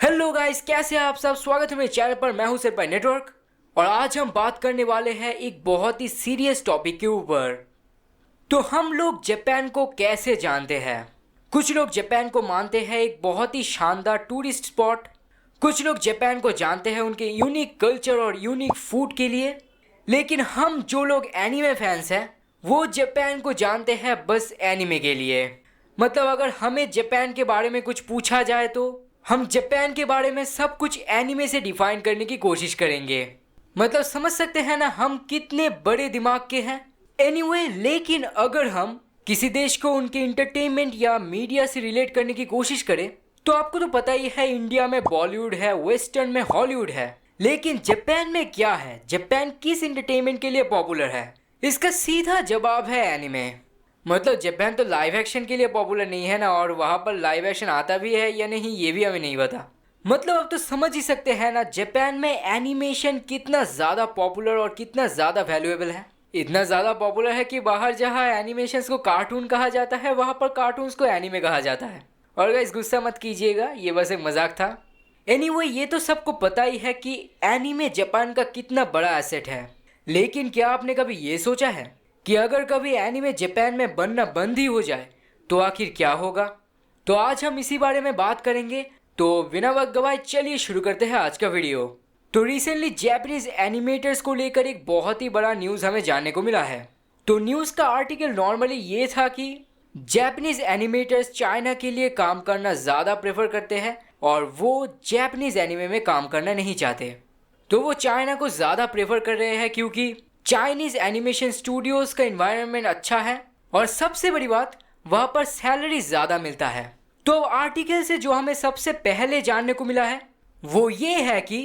Hello guys, कैसे हैं आप सब। स्वागत है मेरे चैनल पर। मैं हूं सिर्फ नेटवर्क और आज हम बात करने वाले हैं एक बहुत ही सीरियस टॉपिक के ऊपर। तो हम लोग जापान को कैसे जानते हैं। कुछ लोग जापान को मानते हैं एक बहुत ही शानदार टूरिस्ट स्पॉट। कुछ लोग जापान को जानते हैं उनके यूनिक कल्चर और यूनिक फूड के लिए। लेकिन हम जो लोग एनिमे फैंस हैं वो जापान को जानते हैं बस एनिमे के लिए। मतलब अगर हमें जापान के बारे में कुछ पूछा जाए तो हम जापान के बारे में सब कुछ एनिमे से डिफाइन करने की कोशिश करेंगे। मतलब समझ सकते हैं ना हम कितने बड़े दिमाग के हैं। एनीवे, लेकिन अगर हम किसी देश को उनके इंटरटेनमेंट या मीडिया से रिलेट करने की कोशिश करें तो आपको तो पता ही है, इंडिया में बॉलीवुड है, वेस्टर्न में हॉलीवुड है। लेकिन जापान में क्या है, जापान किस इंटरटेनमेंट के लिए पॉपुलर है? इसका सीधा जवाब है एनिमे। मतलब जापान तो लाइव एक्शन के लिए पॉपुलर नहीं है ना, और वहाँ पर लाइव एक्शन आता भी है या नहीं ये भी हमें नहीं पता। मतलब अब तो समझ ही सकते हैं ना जापान में एनिमेशन कितना ज़्यादा पॉपुलर और कितना ज़्यादा वैल्यूएबल है। इतना ज़्यादा पॉपुलर है कि बाहर जहाँ एनिमेशंस को कार्टून कहा जाता है वहाँ पर कार्टून्स को एनिमे कहा जाता है। और गाइस गुस्सा मत कीजिएगा, ये बस एक मजाक था। एनीवे, ये तो सबको पता ही है कि एनिमे जापान का कितना बड़ा एसेट है। लेकिन क्या आपने कभी ये सोचा है कि अगर कभी एनिमे जापान में बनना बंद ही हो जाए तो आखिर क्या होगा? तो आज हम इसी बारे में बात करेंगे। तो बिना वक्त गवाए चलिए शुरू करते हैं आज का वीडियो। तो रिसेंटली जापानीज एनिमेटर्स को लेकर एक बहुत ही बड़ा न्यूज़ हमें जानने को मिला है। तो न्यूज़ का आर्टिकल नॉर्मली ये था कि जापानीज एनिमेटर्स चाइना के लिए काम करना ज़्यादा प्रेफर करते हैं और वो जापानीज एनिमे में काम करना नहीं चाहते। तो वो चाइना को ज़्यादा प्रेफर कर रहे हैं क्योंकि चाइनीज एनिमेशन स्टूडियोज का इन्वायरमेंट अच्छा है और सबसे बड़ी बात वहाँ पर सैलरी ज़्यादा मिलता है। तो आर्टिकल से जो हमें सबसे पहले जानने को मिला है वो ये है कि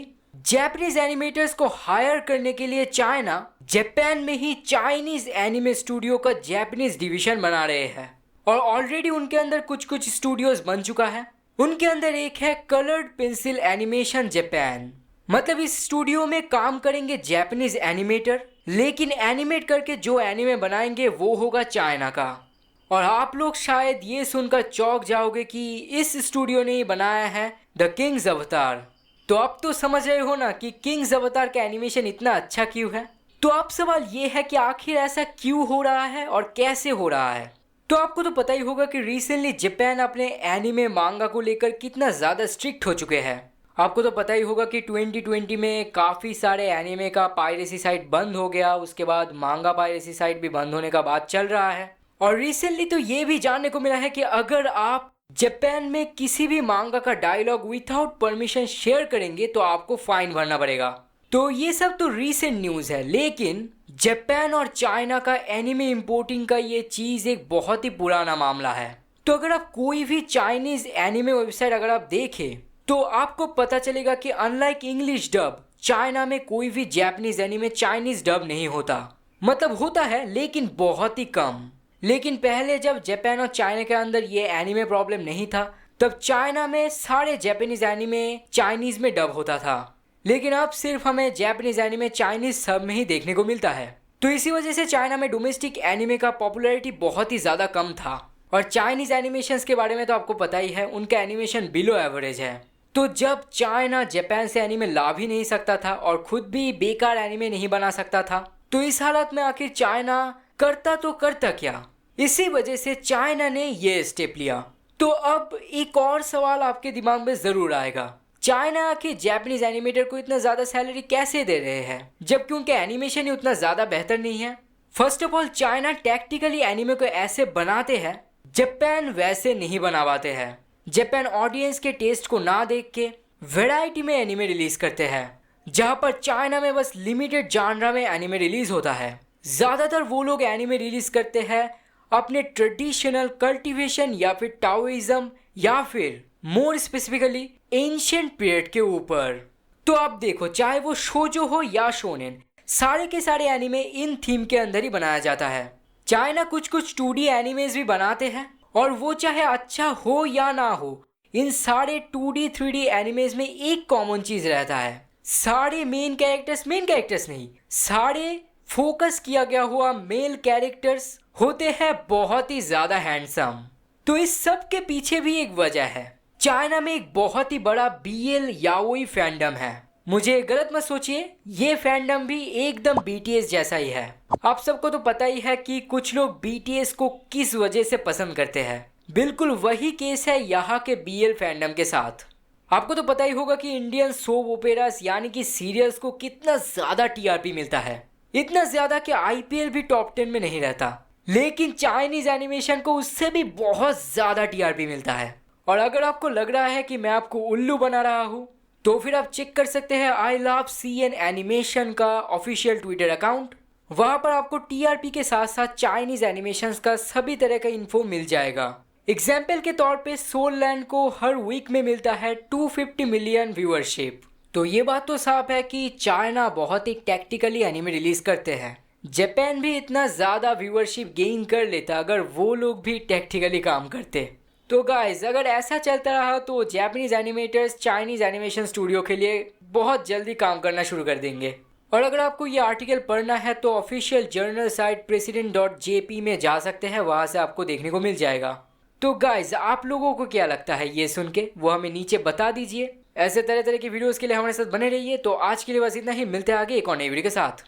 जापानीज एनिमेटर्स को हायर करने के लिए चाइना जापान में ही चाइनीज एनिमे स्टूडियो का जापानीज डिवीजन बना रहे हैं। और ऑलरेडी उनके अंदर कुछ कुछ स्टूडियोज बन चुका है। उनके अंदर एक है कलर्ड पेंसिल एनिमेशन जापान। मतलब इस स्टूडियो में काम करेंगे जापानीज एनिमेटर, लेकिन एनिमेट करके जो एनिमे बनाएंगे वो होगा चाइना का। और आप लोग शायद ये सुनकर चौंक जाओगे कि इस स्टूडियो ने ही बनाया है द किंग्स अवतार। तो अब तो समझ रहे हो ना कि किंग्स अवतार का एनिमेशन इतना अच्छा क्यों है। तो अब सवाल ये है कि आखिर ऐसा क्यों हो रहा है और कैसे हो रहा है। तो आपको तो पता ही होगा कि रिसेंटली जापान अपने एनिमे मांगा को लेकर कितना ज़्यादा स्ट्रिक्ट हो चुके हैं। आपको तो पता ही होगा कि 2020 में काफ़ी सारे एनिमे का पायरेसी साइट बंद हो गया, उसके बाद मांगा पायरेसी साइट भी बंद होने का बात चल रहा है। और रिसेंटली तो ये भी जानने को मिला है कि अगर आप जापान में किसी भी मांगा का डायलॉग विदाउट परमिशन शेयर करेंगे तो आपको फाइन भरना पड़ेगा। तो ये सब तो रीसेंट न्यूज़ है, लेकिन जापान और चाइना का एनिमे इंपोर्टिंग का ये चीज़ एक बहुत ही पुराना मामला है। तो अगर आप कोई भी चाइनीज़ एनिमे वेबसाइट अगर आप देखें तो आपको पता चलेगा कि अनलाइक इंग्लिश डब, चाइना में कोई भी जापानीज एनिमे चाइनीज डब नहीं होता। मतलब होता है लेकिन बहुत ही कम। लेकिन पहले जब जापान और चाइना के अंदर ये एनिमे प्रॉब्लम नहीं था तब चाइना में सारे जापानीज एनिमे चाइनीज में डब होता था। लेकिन अब सिर्फ हमें जापानीज एनिमे चाइनीज सब में ही देखने को मिलता है। तो इसी वजह से चाइना में डोमेस्टिक एनिमे का पॉपुलैरिटी बहुत ही ज़्यादा कम था। और चाइनीज एनिमेशंस के बारे में तो आपको पता ही है, उनका एनिमेशन बिलो एवरेज है। तो जब चाइना जापान से एनिमे ला भी नहीं सकता था और खुद भी बेकार एनिमे नहीं बना सकता था, तो इस हालत में आखिर चाइना करता तो करता क्या। इसी वजह से चाइना ने ये स्टेप लिया। तो अब एक और सवाल आपके दिमाग में जरूर आएगा, चाइना आखिर जापानीज एनिमेटर को इतना ज़्यादा सैलरी कैसे दे रहे हैं जबकि उनका एनिमेशन ही उतना ज़्यादा बेहतर नहीं है। First of all, China tactically anime को ऐसे बनाते हैं, जापान वैसे नहीं बना पाते हैं। जापान ऑडियंस के टेस्ट को ना देख के वैरायटी में एनिमे रिलीज करते हैं, जहां पर चाइना में बस लिमिटेड जॉनरा में एनिमे रिलीज होता है। ज़्यादातर वो लोग एनिमे रिलीज करते हैं अपने ट्रेडिशनल कल्टीवेशन या फिर टाओइज्म या फिर मोर स्पेसिफिकली एंशिएंट पीरियड के ऊपर। तो आप देखो, चाहे वो शोजो हो या शोनेन, सारे के सारे एनिमे इन थीम के अंदर ही बनाया जाता है। चाइना कुछ कुछ 2D एनिमेज भी बनाते हैं और वो चाहे अच्छा हो या ना हो, इन सारे 2D 3D एनिमेज में एक कॉमन चीज रहता है, सारे मेन कैरेक्टर्स नहीं, सारे फोकस किया गया हुआ मेल कैरेक्टर्स होते हैं बहुत ही ज्यादा हैंडसम। तो इस सब के पीछे भी एक वजह है। चाइना में एक बहुत ही बड़ा बीएल याओई फैंडम है। मुझे गलत मत सोचिए, ये फैंडम भी एकदम बीटीएस जैसा ही है। आप सबको तो पता ही है कि कुछ लोग बीटीएस को किस वजह से पसंद करते हैं। बिल्कुल वही केस है यहाँ के बीएल फैंडम के साथ। आपको तो पता ही होगा कि इंडियन सोप ओपेरास यानी कि सीरियल्स को कितना ज्यादा टीआरपी मिलता है, इतना ज्यादा कि आईपीएल भी टॉप 10 में नहीं रहता। लेकिन चाइनीज एनिमेशन को उससे भी बहुत ज्यादा टीआरपी मिलता है। और अगर आपको लग रहा है कि मैं आपको उल्लू बना रहा हूँ, तो फिर आप चेक कर सकते हैं आई लव सीएन एनिमेशन का ऑफिशियल ट्विटर अकाउंट। वहां पर आपको टीआरपी के साथ साथ चाइनीज एनिमेशंस का सभी तरह का इन्फो मिल जाएगा। एग्जाम्पल के तौर पे सोल लैंड को हर वीक में मिलता है 250 मिलियन व्यूअरशिप। तो ये बात तो साफ है कि चाइना बहुत ही टैक्टिकली एनिमे रिलीज करते हैं। जापान भी इतना ज्यादा व्यूअरशिप गेन कर लेता अगर वो लोग भी टैक्टिकली काम करते। तो गाइज अगर ऐसा चलता रहा तो Japanese animators Chinese animation studio के लिए बहुत जल्दी काम करना शुरू कर देंगे। और अगर आपको ये आर्टिकल पढ़ना है तो ऑफिशियल जर्नल साइट president.jp में जा सकते हैं, वहां से आपको देखने को मिल जाएगा। तो गाइज आप लोगों को क्या लगता है ये सुन के, वो हमें नीचे बता दीजिए। ऐसे तरह तरह की वीडियोस के लिए हमारे साथ बने रहिए। तो आज के लिए बस इतना ही, मिलते हैं आगे एक और नई वीडियो के साथ।